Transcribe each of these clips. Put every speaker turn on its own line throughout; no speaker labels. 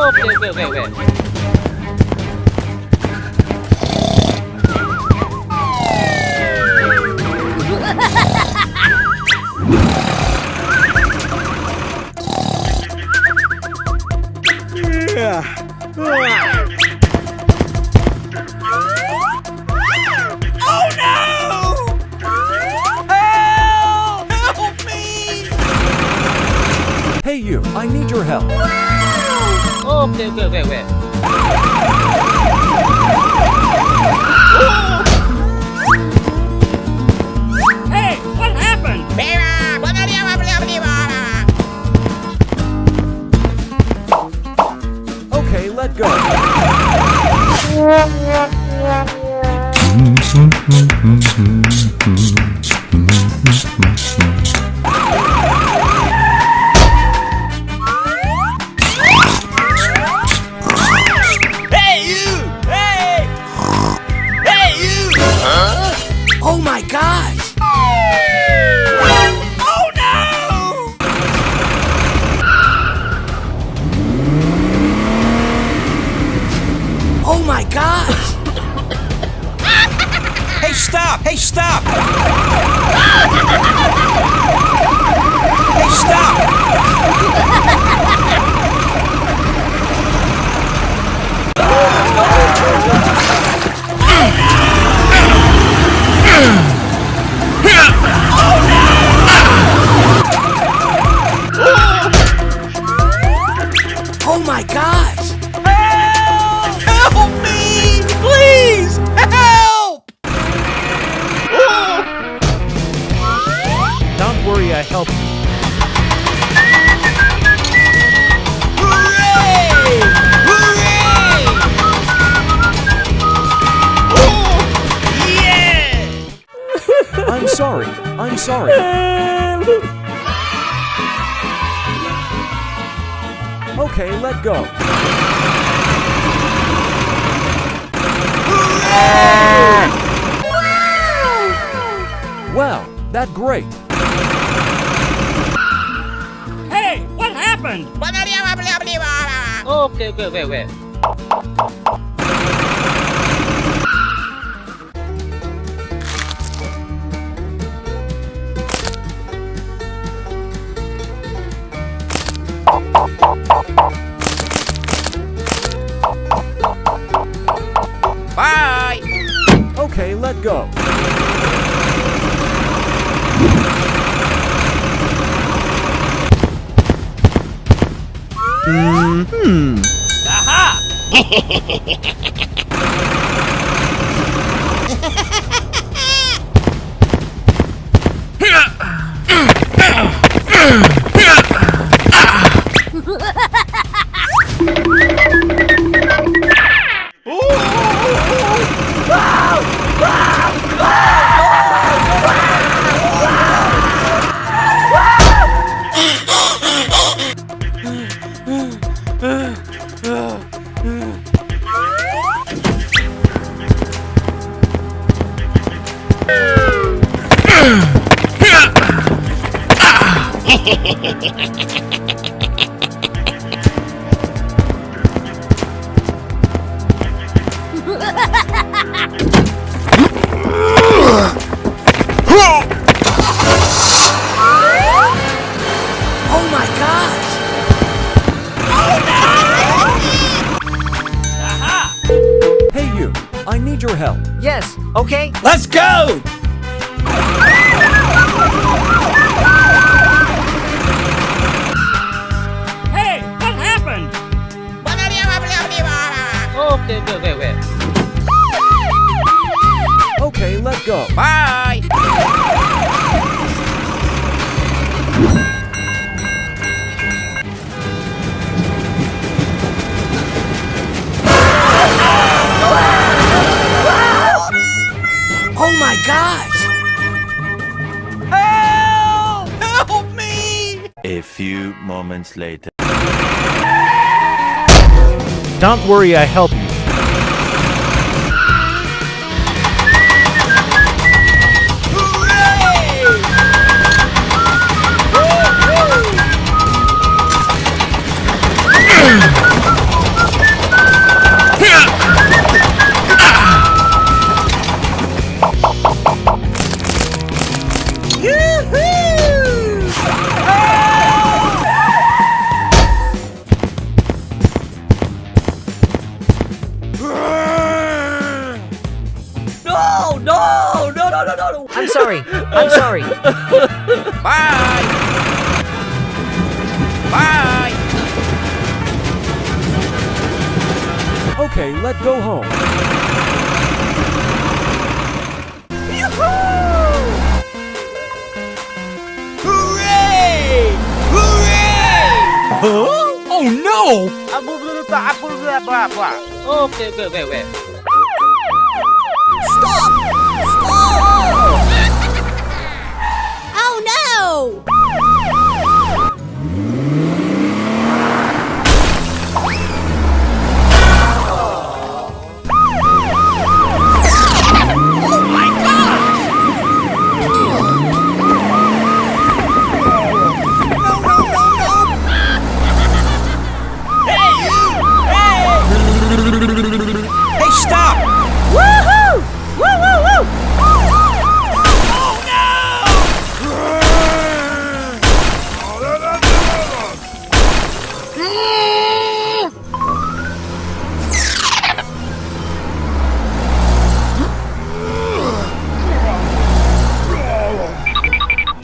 Okay, wait.
Oh no! Help! Help me!
Hey you, I need your help.
Okay, wait.
Hey, what happened?
Okay, let go.
Hey you! Hey! Hey you! Oh my gosh! Oh no! Oh my gosh! Hey stop! Hey stop! Hey stop! Oh my gosh! Help! Help me! Please! Help!
Don't worry, I help you.
Hooray! Hooray! Yeah!
I'm sorry. I'm sorry. Okay, let go. Wow, that's great.
Hey, what happened?
Okay, wait.
Bye!
Okay, let go.
Aha! Oh my gosh! Aha!
Hey you, I need your help.
Yes, okay.
Let's go! Hey, what happened?
Okay, wait.
Okay, let go.
Bye! Oh my gosh! Help! Help me!
A few moments later.
Don't worry, I help you.
Hooray!
I'm sorry. I'm sorry.
Bye. Bye.
Okay, let's go home.
Hooray! Hooray! Huh? Oh no!
Okay, wait.
Stop! Oh no!
Oh my God! Hey you! Hey! Hey, stop!
Woohoo! Woo woo woo!
Oh no!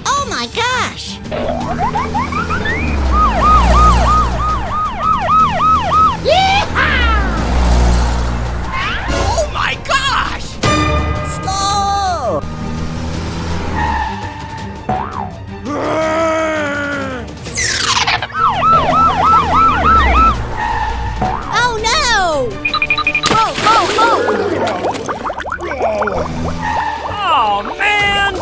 Oh my gosh!
Oh my gosh!
Stop! Oh no!
Oh man!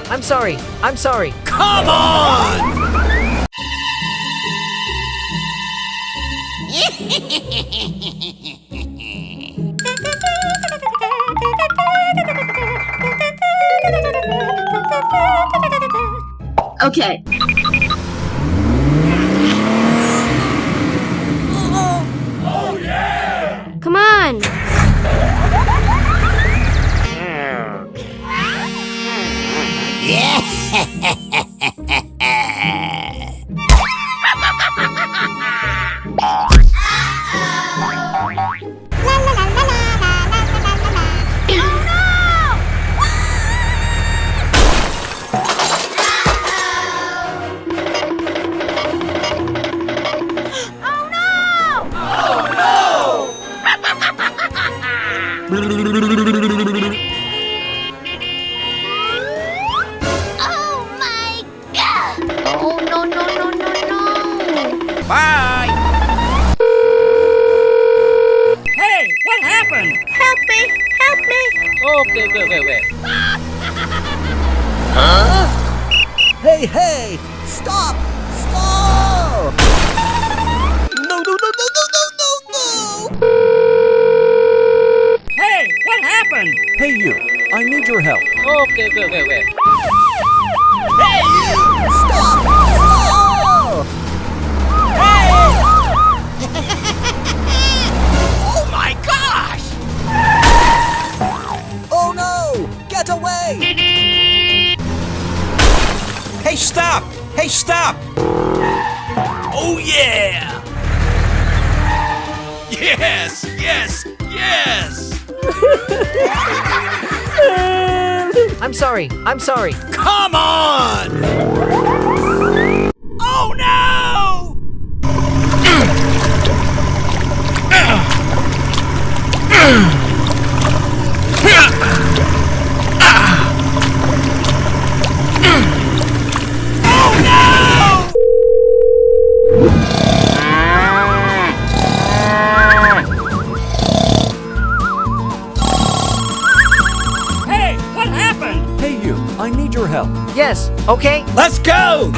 I'm sorry. I'm sorry.
Come on!
Okay. Come on.
Oh my god! Oh no no no no no!
Bye! Hey, what happened?
Help me! Help me!
Okay, wait.
Hey! Stop! Stop! No!
Hey, what happened?
Hey you, I need your help.
Okay, wait.
Hey you!
Stop! Stop!
Hey! Oh my gosh!
Oh no! Get away!
Hey, stop! Hey, stop! Oh yeah! Yes!
I'm sorry. I'm sorry.
Come on! Oh no! Hey, what happened?
Hey you, I need your help.
Yes. Okay.
Let's go!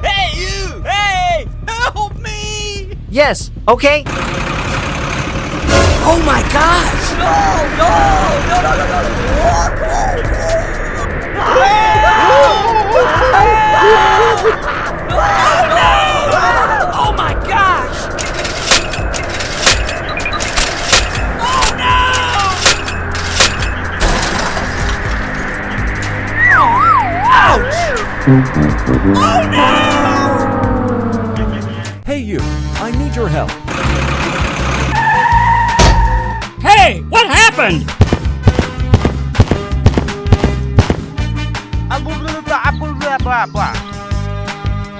Hey, you! Hey! Help me!
Yes. Okay.
Oh my gosh!
Oh my gosh! Oh no! Ouch! Oh no!
Hey you, I need your help.
Hey, what happened?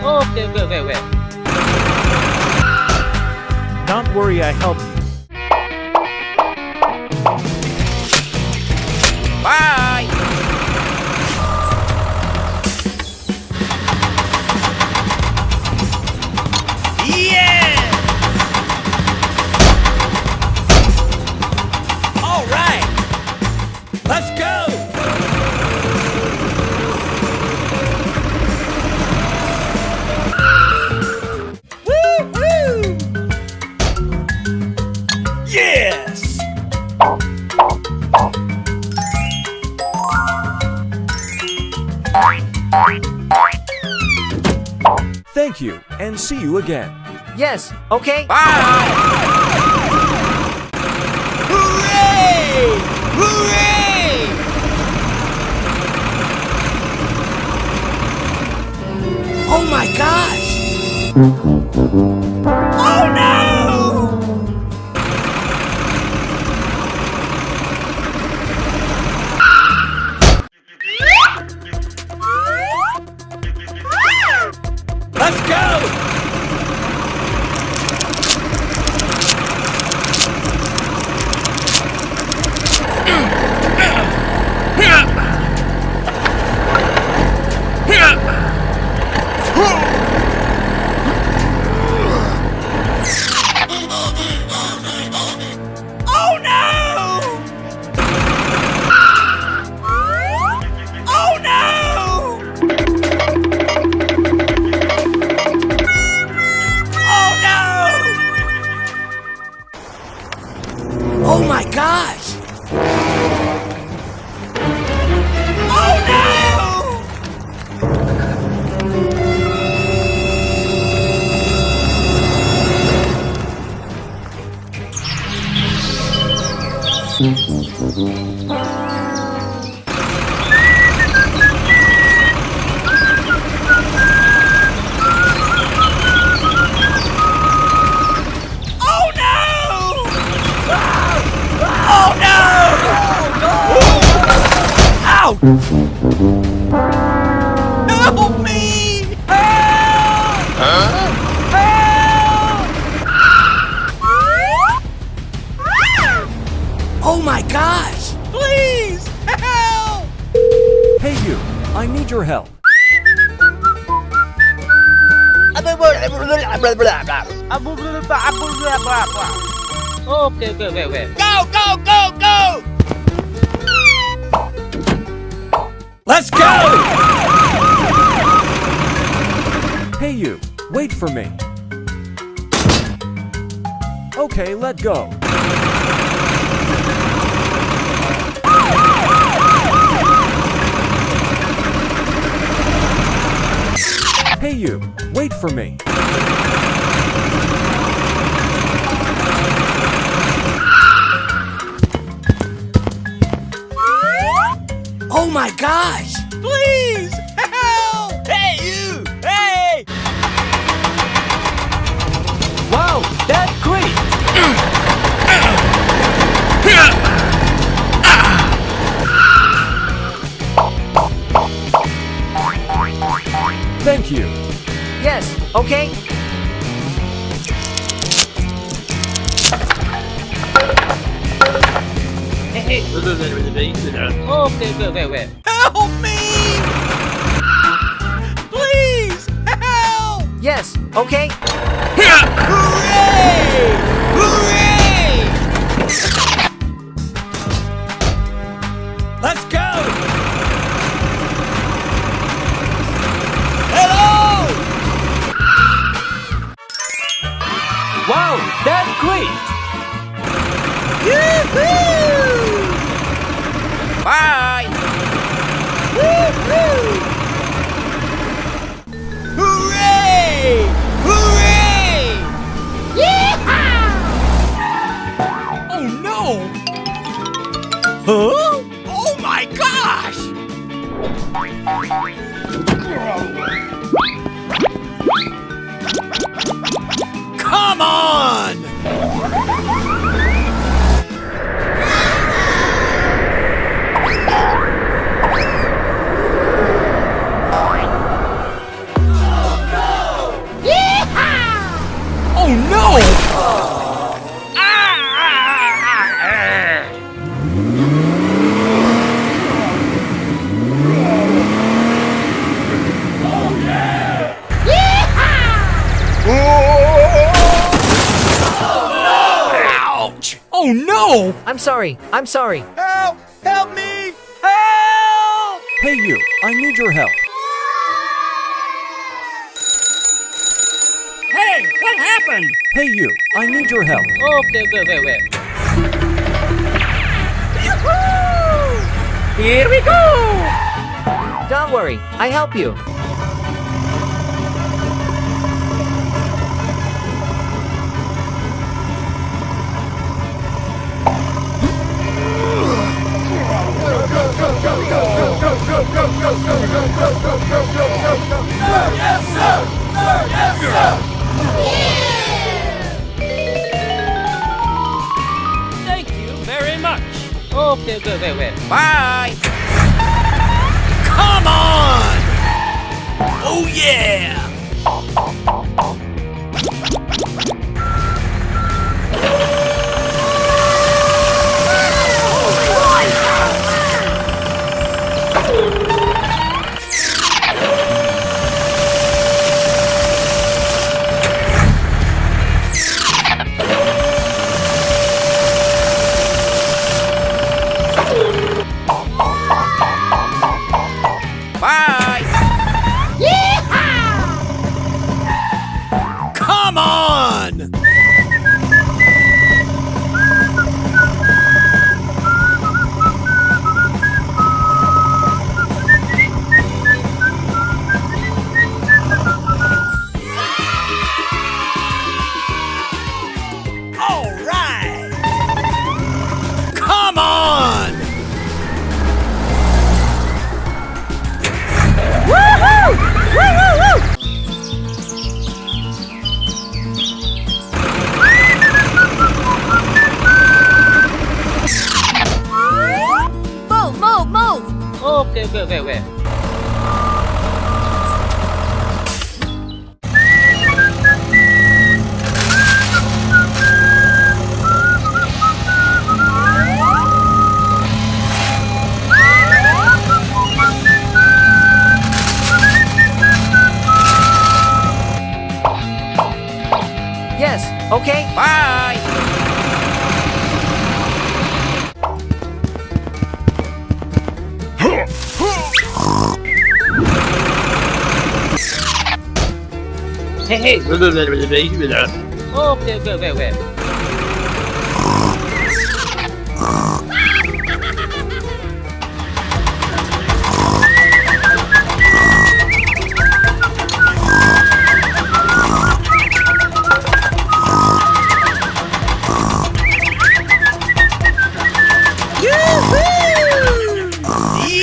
Okay, okay.
Don't worry, I help you.
Bye! Yeah! All right! Let's go! Woo-hoo! Yes!
Thank you, and see you again.
Yes, okay?
Bye! Hooray! Hooray! Oh my gosh! Oh no! Let's go! Oh no! Oh no! Oh no! Oh my gosh! Oh no! Oh no! Oh no! Ow! Help me! Help! Help! Oh my gosh! Please! Help!
Hey you, I need your help.
Okay.
Go, go, go, go! Let's go!
Hey you, wait for me. Okay, let go. Hey you, wait for me.
Oh my gosh! Please! Help! Hey, you! Hey!
Wow, that's great! Thank you.
Yes, okay?
Okay.
Help me! Please! Help!
Yes, okay?
Hooray! Hooray! Let's go! Hello!
Wow, that's great!
Yoo-hoo! Come on! Oh no! Ouch! Oh no!
I'm sorry. I'm sorry.
Help! Help me! Help!
Hey you, I need your help.
Hey, what happened?
Hey you, I need your help.
Okay, wait.
Here we go!
Don't worry. I help you.
Thank you very much. Okay, wait.
Bye! Come on! Oh yeah! Bye! Come on! All right! Come on!
Move!
Okay, wait.
Yes. Okay.
Bye!
Hey. Okay, wait.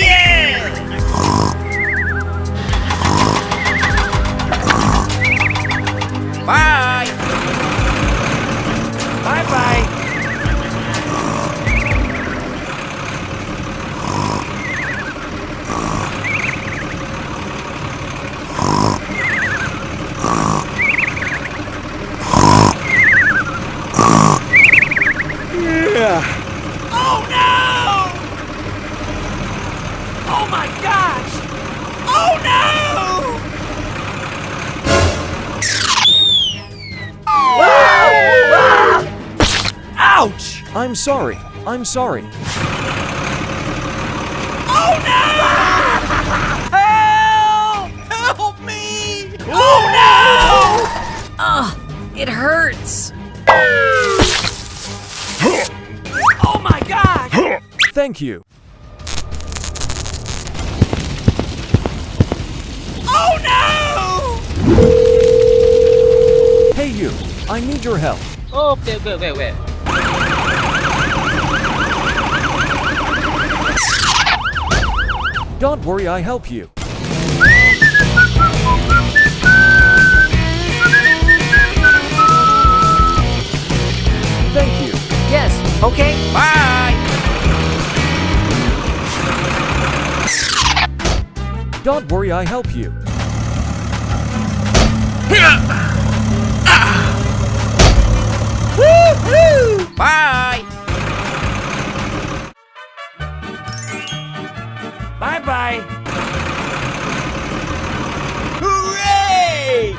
Yeah! Bye! Bye-bye! Oh no! Oh my gosh! Oh no! Ouch!
I'm sorry.
Oh no! Help! Help me! Oh no!
It hurts.
Oh my gosh!
Thank you.
Oh no!
Hey you, I need your help.
Okay, wait.
Don't worry, I help you.
Okay?
Bye!
Don't worry, I help you.
Woohoo! Bye!
Bye-bye.
Hooray!